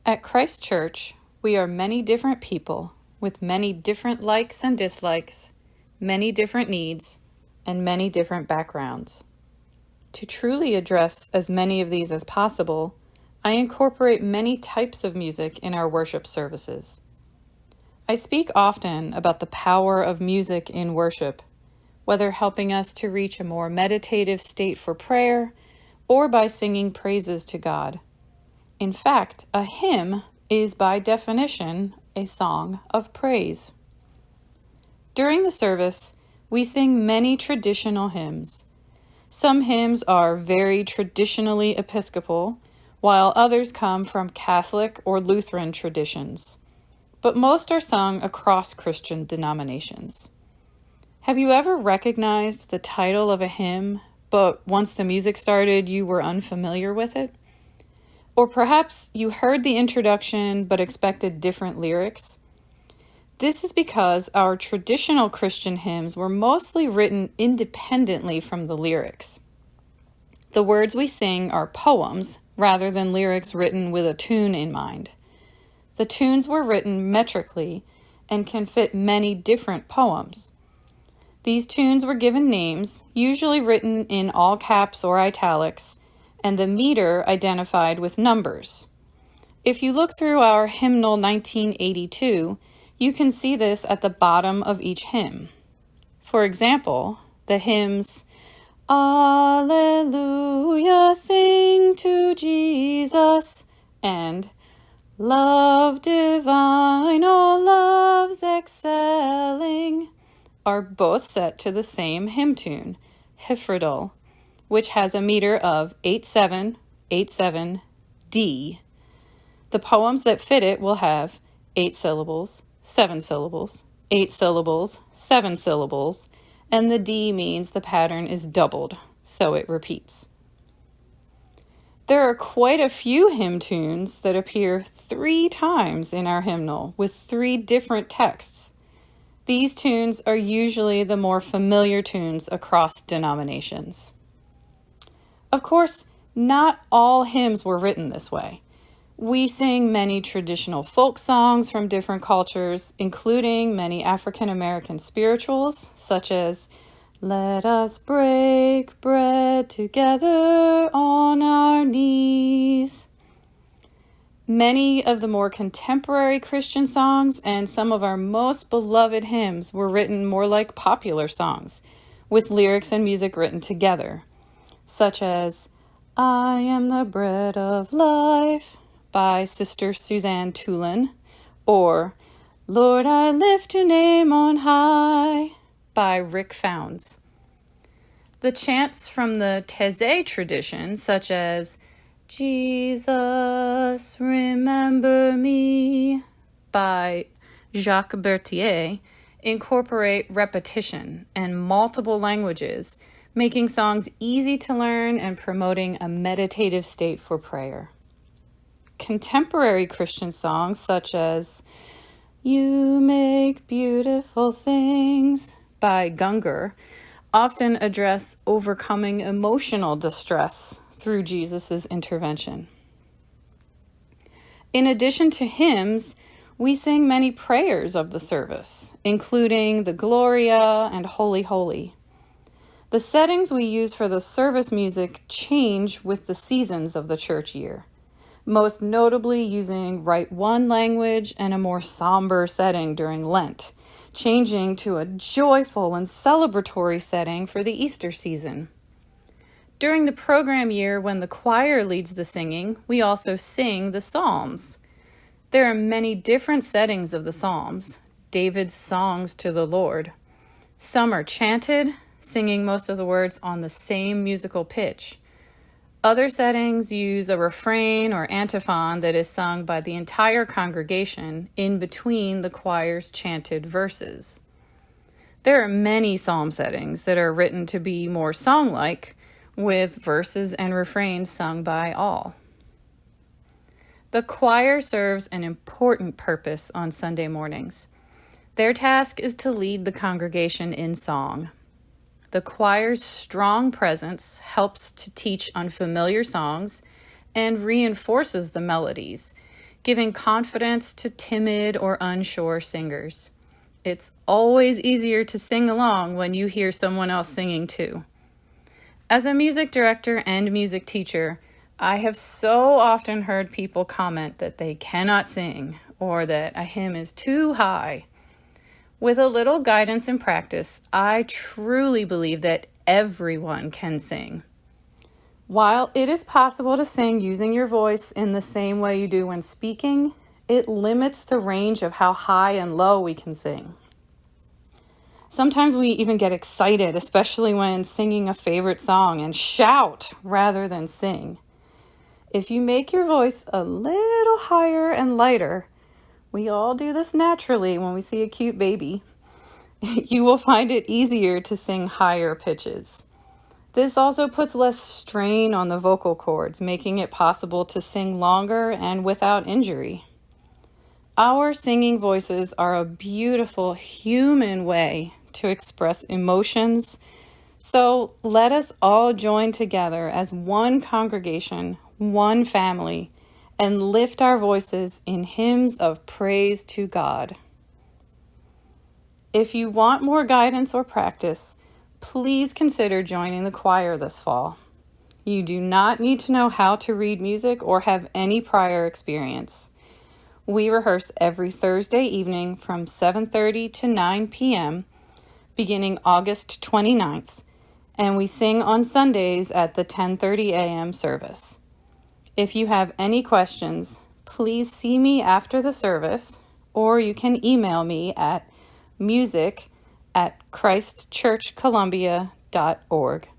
At Christ Church, we are many different people with many different likes and dislikes, many different needs, and many different backgrounds. To truly address as many of these as possible, I incorporate many types of music in our worship services. I speak often about the power of music in worship, whether helping us to reach a more meditative state for prayer or by singing praises to God. In fact, a hymn is by definition a song of praise. During the service, we sing many traditional hymns. Some hymns are very traditionally Episcopal, while others come from Catholic or Lutheran traditions. But most are sung across Christian denominations. Have you ever recognized the title of a hymn, but once the music started, you were unfamiliar with it? Or perhaps you heard the introduction but expected different lyrics? This is because our traditional Christian hymns were mostly written independently from the lyrics. The words we sing are poems rather than lyrics written with a tune in mind. The tunes were written metrically and can fit many different poems. These tunes were given names, usually written in all caps or italics, and the meter identified with numbers. If you look through our hymnal 1982, you can see this at the bottom of each hymn. For example, the hymns, Alleluia, sing to Jesus, and Love divine, all loves excelling, are both set to the same hymn tune, Hyfrydal, which has a meter of 8-7, D. The poems that fit it will have 8 syllables, 7 syllables, 8 syllables, 7 syllables, and the D means the pattern is doubled, so it repeats. There are quite a few hymn tunes that appear 3 times in our hymnal with 3 different texts. These tunes are usually the more familiar tunes across denominations. Of course, not all hymns were written this way. We sing many traditional folk songs from different cultures, including many African American spirituals, such as Let us break bread together on our knees. Many of the more contemporary Christian songs and some of our most beloved hymns were written more like popular songs, with lyrics and music written together, such as I Am the Bread of Life by Sister Suzanne Tulin, or Lord, I lift your name on high by Rick Founds. The chants from the Taizé tradition, such as Jesus, remember me by Jacques Berthier, incorporate repetition and multiple languages, making songs easy to learn and promoting a meditative state for prayer. Contemporary Christian songs, such as You Make Beautiful Things by Gungor, often address overcoming emotional distress through Jesus' intervention. In addition to hymns, we sing many prayers of the service, including the Gloria and Holy Holy. The settings we use for the service music change with the seasons of the church year, most notably using Rite 1 language and a more somber setting during Lent, changing to a joyful and celebratory setting for the Easter season. During the program year, when the choir leads the singing, we also sing the Psalms. There are many different settings of the Psalms, David's songs to the Lord. Some are chanted, singing most of the words on the same musical pitch. Other settings use a refrain or antiphon that is sung by the entire congregation in between the choir's chanted verses. There are many psalm settings that are written to be more song-like, with verses and refrains sung by all. The choir serves an important purpose on Sunday mornings. Their task is to lead the congregation in song. The choir's strong presence helps to teach unfamiliar songs and reinforces the melodies, giving confidence to timid or unsure singers. It's always easier to sing along when you hear someone else singing too. As a music director and music teacher, I have so often heard people comment that they cannot sing or that a hymn is too high. With a little guidance and practice, I truly believe that everyone can sing. While it is possible to sing using your voice in the same way you do when speaking, it limits the range of how high and low we can sing. Sometimes we even get excited, especially when singing a favorite song, and shout rather than sing. If you make your voice a little higher and lighter, we all do this naturally when we see a cute baby, you will find it easier to sing higher pitches. This also puts less strain on the vocal cords, making it possible to sing longer and without injury. Our singing voices are a beautiful human way to express emotions, so let us all join together as one congregation, one family, and lift our voices in hymns of praise to God. If you want more guidance or practice, please consider joining the choir this fall. You do not need to know how to read music or have any prior experience. We rehearse every Thursday evening from 7:30 to 9 p.m., beginning August 29th, and we sing on Sundays at the 10:30 a.m. service. If you have any questions, please see me after the service, or you can email me at music@christchurchcolumbia.org.